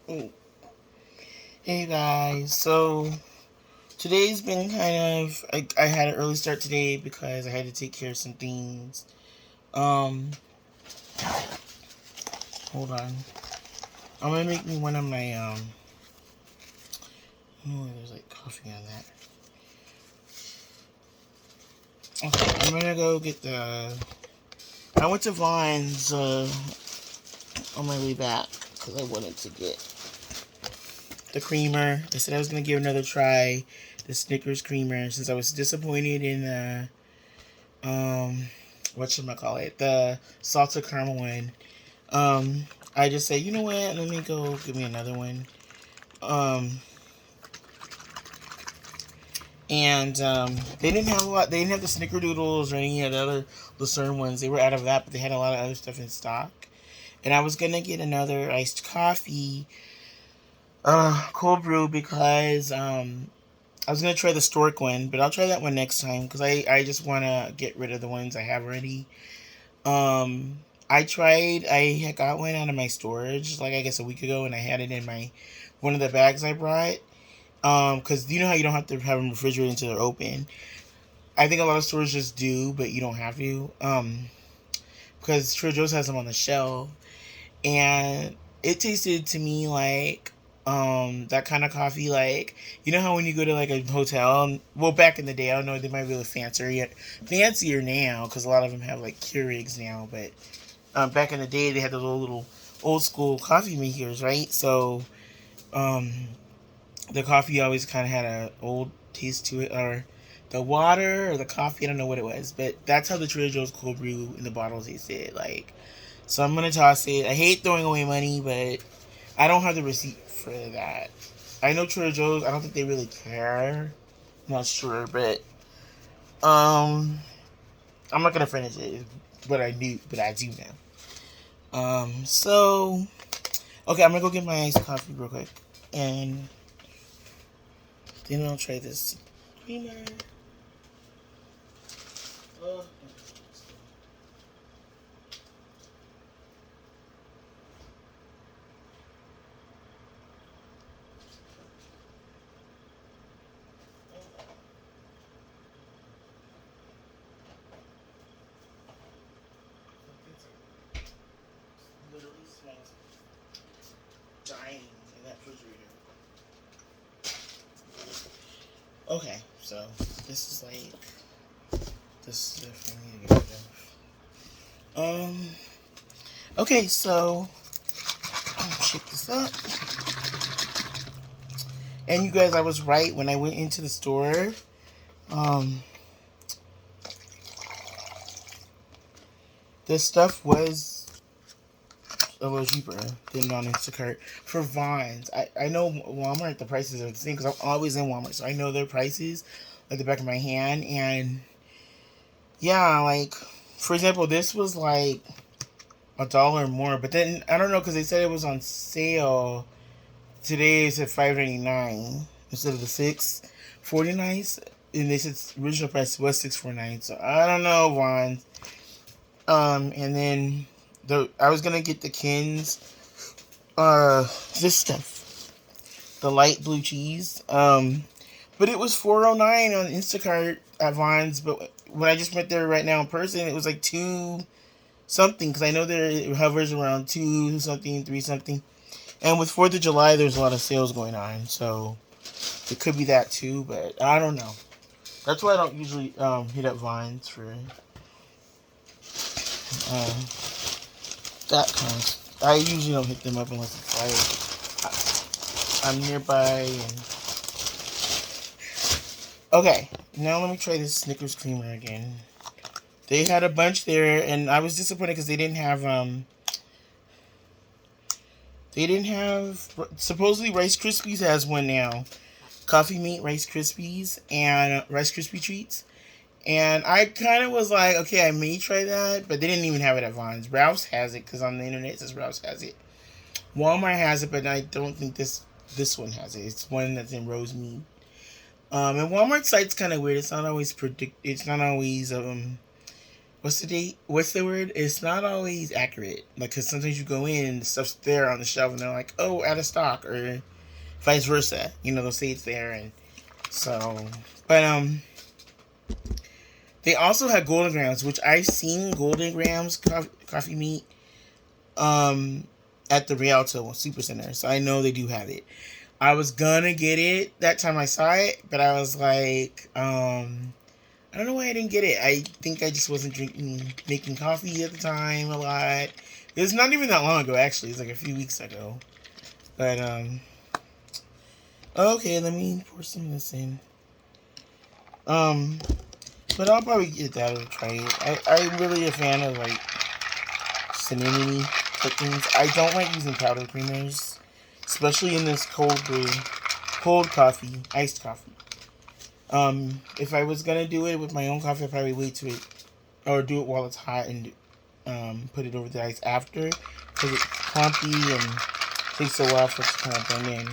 Mm. Hey guys, so today's been kind of I had an early start today because I had to take care of some things. Um, Hold on. I'm gonna make me one of my oh, there's like coffee on that. Okay, I'm gonna go get the. I went to Vines on my way back because I wanted to get the creamer. I said I was gonna give another try, the Snickers creamer, since I was disappointed in um whatchamacallit, the salted caramel one. I just said, you know what, let me go give me another one. Um they didn't have a lot, they didn't have the snickerdoodles or any of the other Lucerne ones. They were out of that, but they had a lot of other stuff in stock. And I was gonna get another iced coffee, cold brew, because I was gonna try the Stork one, but I'll try that one next time because I just wanna get rid of the ones I have already. I had got one out of my storage, like I guess a week ago, and I had it in my one of the bags I brought. Because you know how you don't have to have them refrigerated until they're open. I think a lot of stores just do, but you don't have to. Because Trader Joe's has them on the shelf, and it tasted to me like that kind of coffee. Like, you know how when you go to like a hotel, well, back in the day, I don't know, they might be a little fancier now because a lot of them have like Keurigs now, but back in the day they had those little old school coffee makers, right? So um, the coffee always kind of had a old taste to it, or the water or the coffee, I don't know what it was, but that's how the Trader Joe's cold brew in the bottles tasted like. So I'm gonna toss it. I hate throwing away money, but I don't have the receipt for that. I know Trader Joe's, I don't think they really care. I'm not sure, but um, I'm not gonna finish it. But I do now. So okay, I'm gonna go get my iced coffee real quick, and then I'll try this creamer. Uh, Literally smells dying in that refrigerator. Okay, so this is like this is definitely need to get rid of. Okay, so shake this up. And you guys, I was right when I went into the store. Um, this stuff was a little cheaper than on Instacart for Vines. I know Walmart, the prices are the same because I'm always in Walmart, so I know their prices like the back of my hand. And yeah, like for example, this was like $1 more, but then I don't know because they said it was on sale. Today it's at $5.99 instead of the $6.49, and they said original price was $6.49. So I don't know, Vons. And then I was gonna get the Kins, this stuff, the light blue cheese. But it was $4.09 on Instacart at Vines. But when I just went there right now in person, it was like two something because I know there it hovers around two something, three something. And with 4th of July, there's a lot of sales going on, so it could be that too. But I don't know. That's why I don't usually hit up Vines for uh, that kind of. I usually don't hit them up unless it's like I'm nearby. And okay, now let me try this Snickers creamer again. They had a bunch there, and I was disappointed because they didn't have supposedly Rice Krispies has one now. Coffee Mate Rice Krispies and Rice Krispie treats. And I kind of was like, okay, I may try that, but they didn't even have it at Vons. Ralph's has it because on the internet it says Ralph's has it. Walmart has it, but I don't think this one has it. It's one that's in Rosemead. And Walmart site's kind of weird. It's not always what's the date? What's the word? It's not always accurate. Like, cause sometimes you go in and the stuff's there on the shelf, and they're like, "Oh, out of stock," or vice versa. You know, they'll say it's there, and so. But they also had Golden Grams, which I've seen Golden Grams coffee meat at the Rialto Super Center, so I know they do have it. I was gonna get it that time I saw it, but I was like, I don't know why I didn't get it. I think I just wasn't making coffee at the time a lot. It was not even that long ago, actually. It's like a few weeks ago. But, okay, let me pour some of this in. But I'll probably get that or try it. I'm really a fan of, like, cinnamony cookings. I don't like using powder creamers, especially in this cold brew, cold coffee, iced coffee. If I was gonna do it with my own coffee, I'd probably wait to it, or do it while it's hot and put it over the ice after, because it's clumpy and takes a while for it to kind of blend in.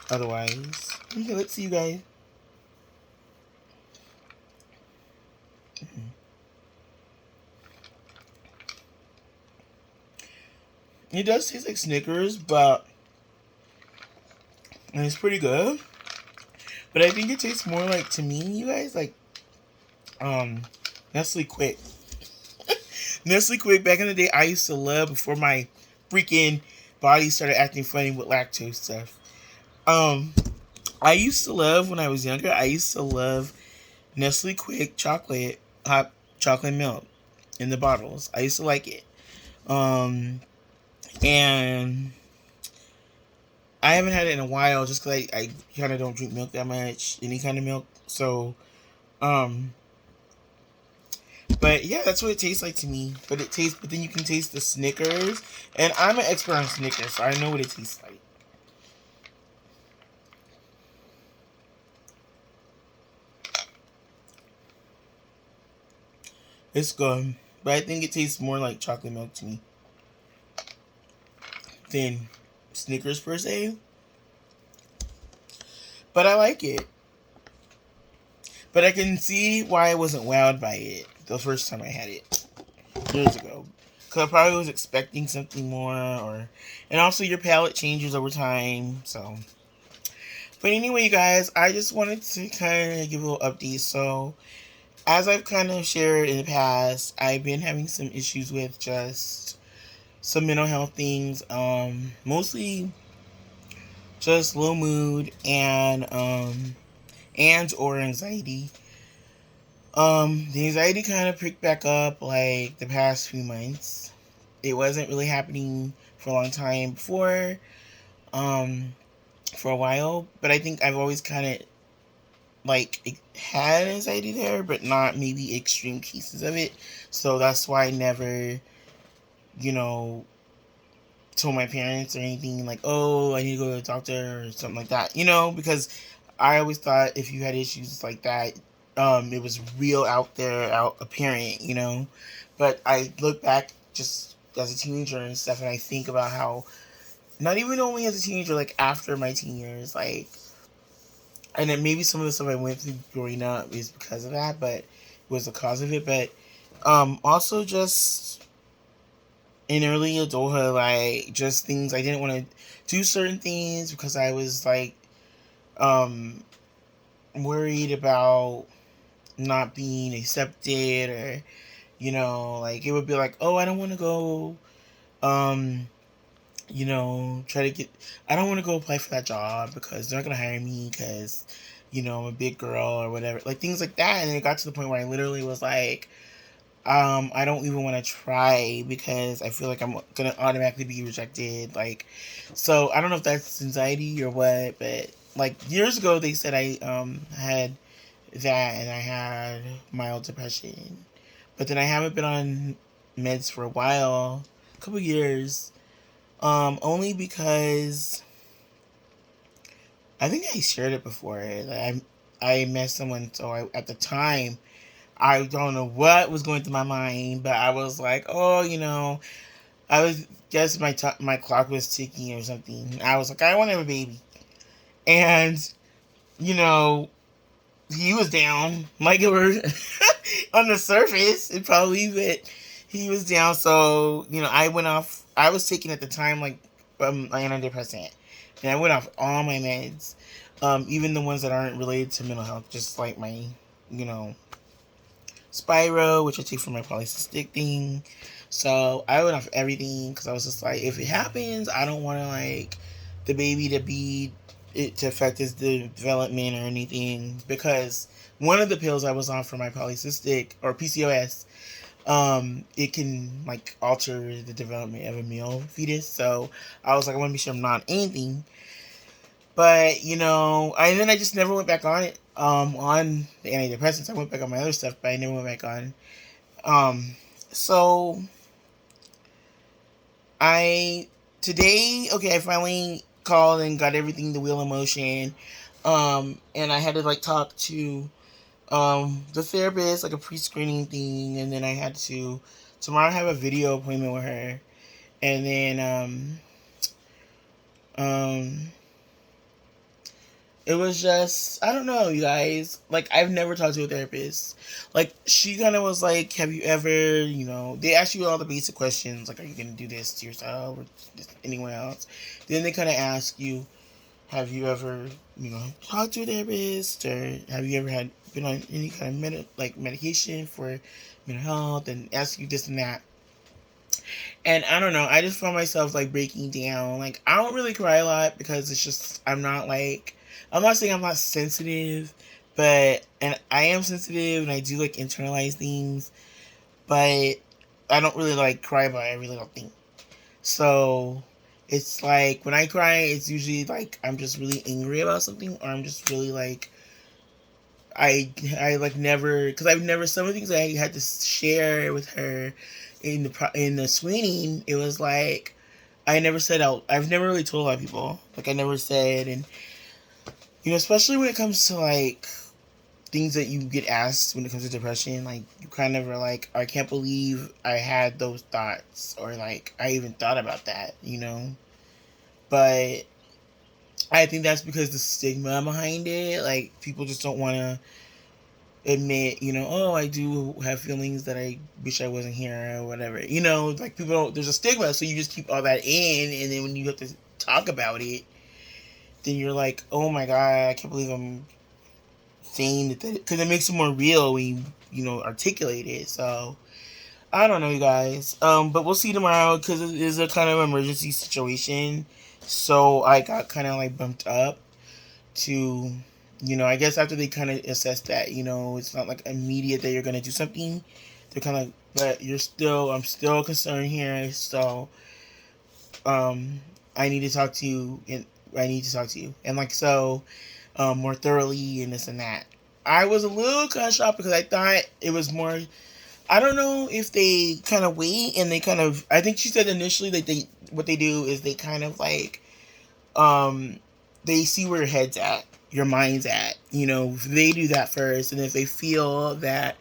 Otherwise, okay, let's see, you guys. It does taste like Snickers, but and it's pretty good. But I think it tastes more like, to me, you guys, like Nestle Quick. Nestle Quick, back in the day, I used to love, before my freaking body started acting funny with lactose stuff. I used to love, when I was younger, I used to love Nestle Quick chocolate, hot chocolate milk in the bottles. I used to like it. And I haven't had it in a while, just because I kind of don't drink milk that much, any kind of milk. So, but yeah, that's what it tastes like to me. But then you can taste the Snickers, and I'm an expert on Snickers, so I know what it tastes like. It's good, but I think it tastes more like chocolate milk to me than Snickers per se. But I like it. But I can see why I wasn't wowed by it the first time I had it years ago. Because I probably was expecting something more, and also your palate changes over time. So, but anyway, you guys, I just wanted to kind of give a little update. So, as I've kind of shared in the past, I've been having some issues with just some mental health things. Mostly just low mood and or anxiety. The anxiety kind of picked back up like the past few months. It wasn't really happening for a long time before, for a while, but I think I've always kind of like had anxiety there, but not maybe extreme cases of it. So that's why I never, you know, told my parents or anything like, oh, I need to go to the doctor or something like that, because I always thought if you had issues like that, it was real out there, out apparent, But I look back just as a teenager and stuff, and I think about how, not even only as a teenager, like after my teen years, like, and then maybe some of the stuff I went through growing up is because of that, but was the cause of it. But also just in early adulthood, like just things I didn't want to do certain things because I was like worried about not being accepted, or like it would be like, oh, I don't want to go try to get, I don't want to go apply for that job because they're not going to hire me because I'm a big girl or whatever, like things like that. And it got to the point where I literally was like, I don't even want to try because I feel like I'm gonna automatically be rejected. Like, so I don't know if that's anxiety or what, but like years ago they said I had that and I had mild depression, but then I haven't been on meds for a while, a couple years, only because I think I shared it before. Like, I met someone, so at the time I don't know what was going through my mind, but I was like, oh, I was guess my clock was ticking or something. I was like, I want to have a baby, and he was down. Like it was, On the surface, it probably, but he was down. So, I went off. I was taking at the time like antidepressant, and I went off all my meds, even the ones that aren't related to mental health, just like my, you know, Spyro, which I take for my polycystic thing. So I went off everything because I was just like, if it happens, I don't want to like the baby to be it to affect his development or anything. Because one of the pills I was on for my polycystic or PCOS, it can like alter the development of a male fetus. So I was like, I want to be sure I'm not on anything. But and then I just never went back on it. On the antidepressants, I went back on my other stuff, but I never went back on. So I today, okay, I finally called and got everything the wheel in motion. And I had to like talk to the therapist, like a pre-screening thing, and then I had to tomorrow have a video appointment with her, and then it was just, I don't know, you guys. Like, I've never talked to a therapist. Like, she kind of was like, have you ever, they ask you all the basic questions, like, are you going to do this to yourself or anyone else? Then they kind of ask you, have you ever, talked to a therapist, or have you ever been on any kind of medication for mental health, and ask you this and that. And I don't know, I just found myself like breaking down. Like, I don't really cry a lot because it's just, I'm not saying I'm not sensitive, and I am sensitive and I do like internalize things, but I don't really like cry about it. I really don't think. So it's like when I cry, it's usually like I'm just really angry about something, or I'm just really like, I like never, because I've never, some of the things I had to share with her in the screening, it was like I never said out. I've never really told a lot of people. Like, I never said, and especially when it comes to like things that you get asked when it comes to depression, like you kind of are like, I can't believe I had those thoughts, or like I even thought about that, But I think that's because the stigma behind it, like people just don't want to admit, oh, I do have feelings that I wish I wasn't here or whatever. Like people don't, there's a stigma, so you just keep all that in, and then when you have to talk about it, then you're like, oh my god, I can't believe I'm saying that, because it makes it more real when you articulate it. So I don't know, you guys. But we'll see tomorrow because it is a kind of emergency situation. So I got kind of like bumped up to, I guess after they kind of assess that, it's not like immediate that you're gonna do something. They're kind of, but I'm still concerned here. So, I need to talk to you, and like so, more thoroughly, and this and that. I was a little kind of shocked because I thought it was more. I don't know if they kind of wait and they kind of. I think she said initially that what they do is they kind of like, they see where your head's at, your mind's at. They do that first, and if they feel that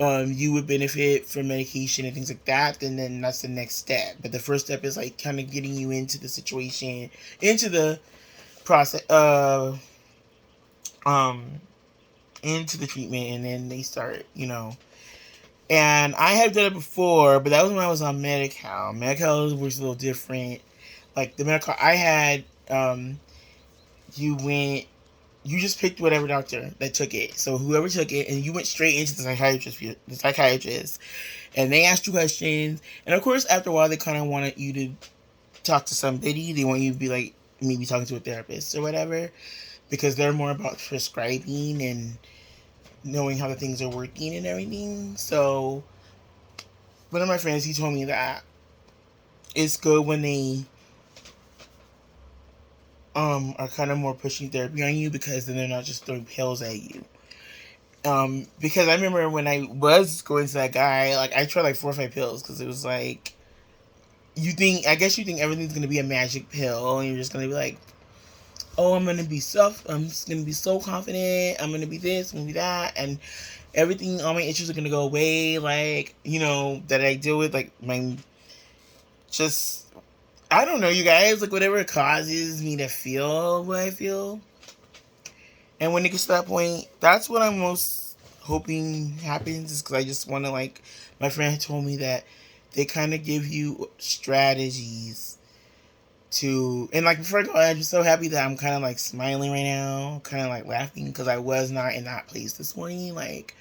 you would benefit from medication and things like that, then that's the next step. But the first step is like kind of getting you into the situation, into the process, into the treatment, and then they start, And I have done it before, but that was when I was on Medi-Cal. Medi-Cal was a little different. Like the Medi-Cal I had, you just picked whatever doctor that took it. So whoever took it, and you went straight into the psychiatrist, and they asked you questions. And of course, after a while, they kind of wanted you to talk to somebody. They want you to be like maybe talking to a therapist or whatever, because they're more about prescribing and knowing how the things are working and everything. So one of my friends, he told me that it's good when they are kind of more pushing therapy on you, because then they're not just throwing pills at you. Because I remember when I was going to that guy, like I tried like 4 or 5 pills, because it was like, I guess you think everything's gonna be a magic pill, and you're just gonna be like, oh, I'm just gonna be so confident, I'm gonna be this, I'm gonna be that, and everything, all my issues are gonna go away, like, that I deal with, like I don't know, you guys, like whatever causes me to feel what I feel. And when it gets to that point, that's what I'm most hoping happens is because I just want to, like, my friend told me that they kind of give you strategies to, and like before I go, I'm just so happy that I'm kind of like smiling right now, kind of like laughing because I was not in that place this morning, like,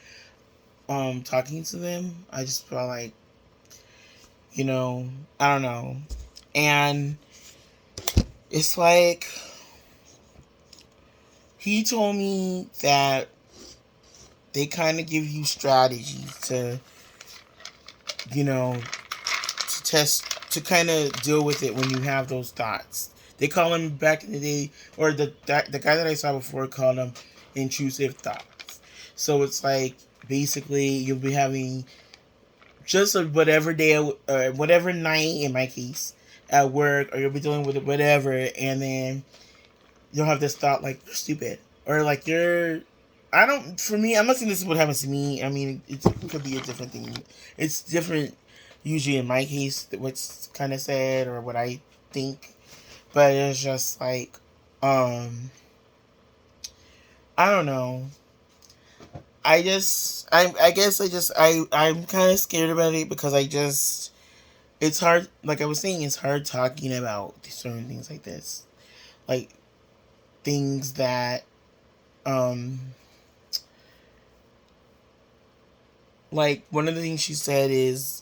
talking to them. I just felt like, you know, I don't know. And it's like, he told me that they kind of give you strategies to, you know, to test, to kind of deal with it when you have those thoughts. They call them back in the day, or the guy that I saw before called them intrusive thoughts. So it's like basically you'll be having just a whatever day, whatever night in my case at work, or you'll be dealing with it, whatever, and then you'll have this thought like you're stupid, or like you're. I don't. For me, I'm not saying this is what happens to me. I mean, it could be a different thing. It's different, usually in my case, what's kind of said or what I think. But it's just like, I don't know. I guess I'm kind of scared about it because it's hard. Like I was saying, it's hard talking about certain things like this, like things that, um, like one of the things she said is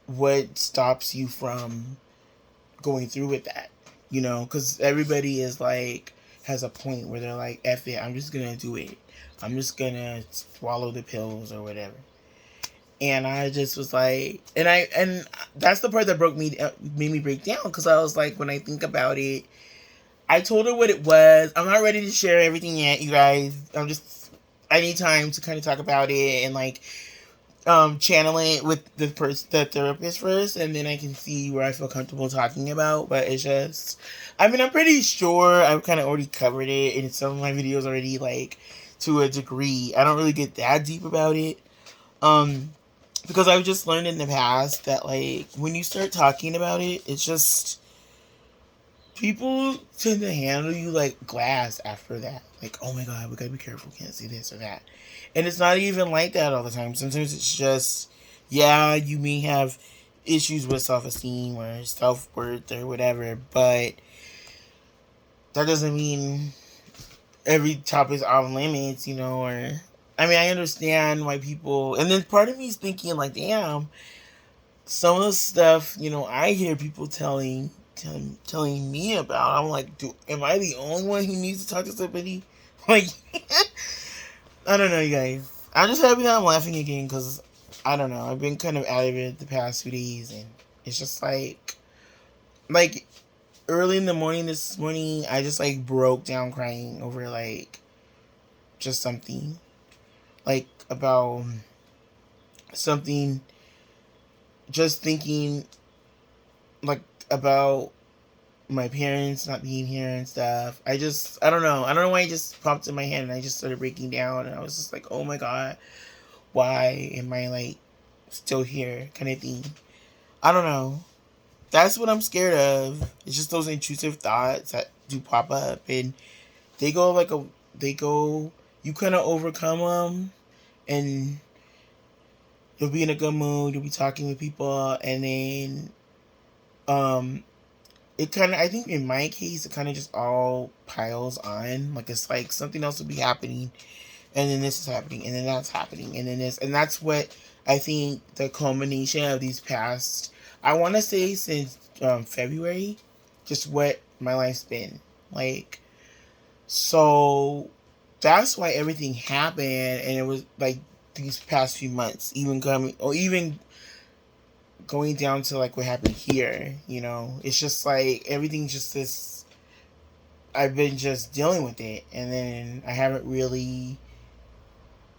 what stops you from going through with that, because everybody is like has a point where they're like, F it, I'm just gonna do it. I'm just gonna swallow the pills or whatever. And I just was like, and that's the part that made me break down, because I was like, when I think about it, I told her what it was. I'm not ready to share everything yet, you guys. I need time to kind of talk about it and like channel it with the therapist first, and then I can see where I feel comfortable talking about. But it's just, I mean, I'm pretty sure I've kind of already covered it in some of my videos already, like to a degree. I don't really get that deep about it, because I've just learned in the past that like when you start talking about it, it's just people tend to handle you like glass after that. Like, oh my god, we gotta be careful, can't say this or that. And it's not even like that all the time. Sometimes it's just, yeah, you may have issues with self esteem or self worth or whatever, but that doesn't mean every topic's off limits, or I mean, I understand why people, and then part of me is thinking like, damn, some of the stuff, I hear people telling me about. I'm like, am I the only one who needs to talk to somebody? Like, I don't know, you guys. I'm just happy that I'm laughing again because I don't know. I've been kind of out of it the past 2 days, and it's just like early in the morning this morning, I just like broke down crying over like just something, like about something, just thinking like about my parents not being here and stuff. I don't know. I don't know why it just popped in my head and I just started breaking down, and I was just like, oh my god, why am I like still here kind of thing. I don't know. That's what I'm scared of. It's just those intrusive thoughts that do pop up, and they go like you kind of overcome them, and you'll be in a good mood, you'll be talking with people, and then, um, it kind of, I think in my case, it kind of just all piles on. Like, it's like something else will be happening, and then this is happening, and then that's happening, and then this. And that's what I think the culmination of these past, I want to say since February, just what my life's been. Like, so that's why everything happened, and it was like these past few months, even coming, or even going down to like what happened here, it's just like everything's just this. I've been just dealing with it, and then I haven't really.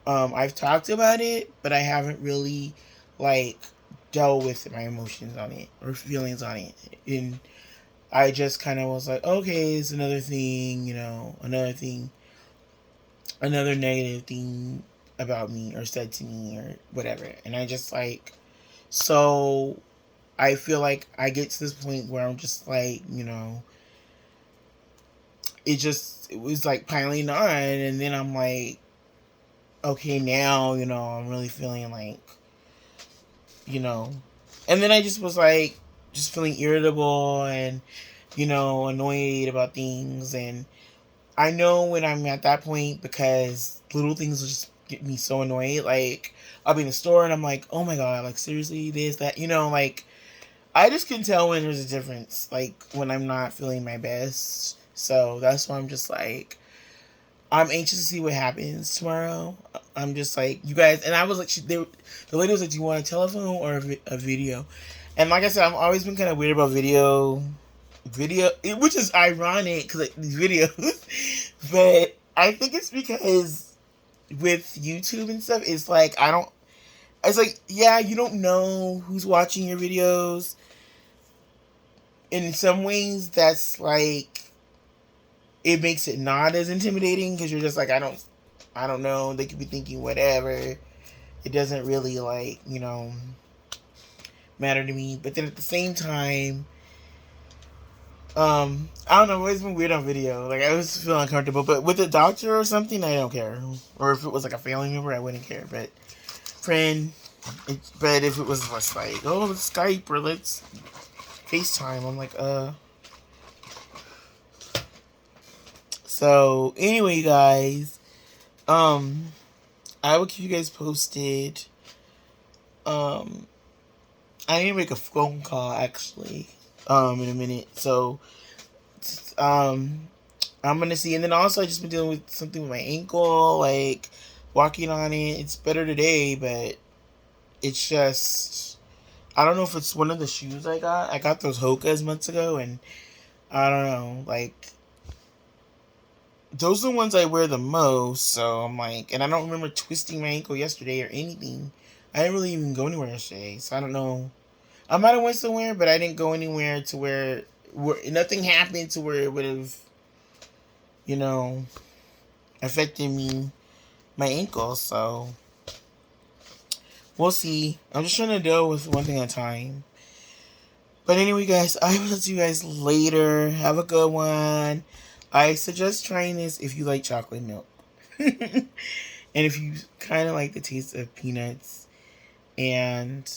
I've talked about it, but I haven't really like dealt with my emotions on it or feelings on it, and I just kind of was like, okay, it's another thing, another thing, another negative thing about me or said to me or whatever, and I just like, so I feel like I get to this point where I'm just like, it was like piling on, and then I'm like, okay, now, I'm really feeling like, you know, and then I just was like, just feeling irritable and, annoyed about things. And I know when I'm at that point because little things will just get me so annoyed. Like, I'll be in the store and I'm like, oh my God, like, seriously, this, that, like, I just can tell when there's a difference, like, when I'm not feeling my best. So that's why I'm just like, I'm anxious to see what happens tomorrow. I'm just like, you guys, and I was like, the lady was like, do you want a telephone or a video? And like I said, I've always been kind of weird about video, which is ironic because like, these videos, but I think it's because with YouTube and stuff, it's like, it's like, yeah, you don't know who's watching your videos. In some ways, that's like, it makes it not as intimidating because you're just like, I don't know. They could be thinking whatever. It doesn't really like, matter to me. But then at the same time, I don't know. I've always been weird on video. Like, I always feel uncomfortable. But with a doctor or something, I don't care. Or if it was like a family member, I wouldn't care. But friend, but if it was just like, oh, let's Skype or let's FaceTime, I'm like, So anyway, guys, I will keep you guys posted. I need to make a phone call actually, in a minute. So, I'm gonna see, and then also I just been dealing with something with my ankle, like walking on it. It's better today, but it's just I don't know if it's one of the shoes I got. I got those Hokas months ago, and I don't know, like those are the ones I wear the most. So I'm like, and I don't remember twisting my ankle yesterday or anything. I didn't really even go anywhere yesterday, so I don't know. I might have went somewhere, but I didn't go anywhere to where nothing happened to where it would have, you know, affected my ankle. So we'll see. I'm just trying to deal with one thing at a time. But anyway, guys, I will see you guys later. Have a good one. I suggest trying this if you like chocolate milk. And if you kind of like the taste of peanuts. And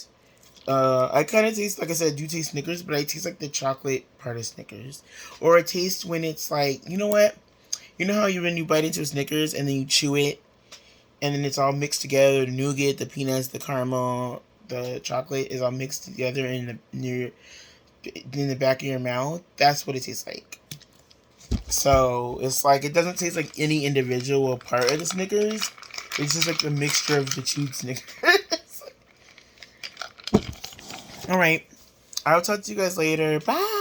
I kind of taste, like I said, I do taste Snickers, but I taste like the chocolate part of Snickers. Or I taste when it's like, you know what? You know how when you bite into a Snickers and then you chew it, and then it's all mixed together, the nougat, the peanuts, the caramel, the chocolate is all mixed together in the back of your mouth. That's what it tastes like. So it's like, it doesn't taste like any individual part of the Snickers. It's just like a mixture of the chewed Snickers. Alright. I'll talk to you guys later. Bye.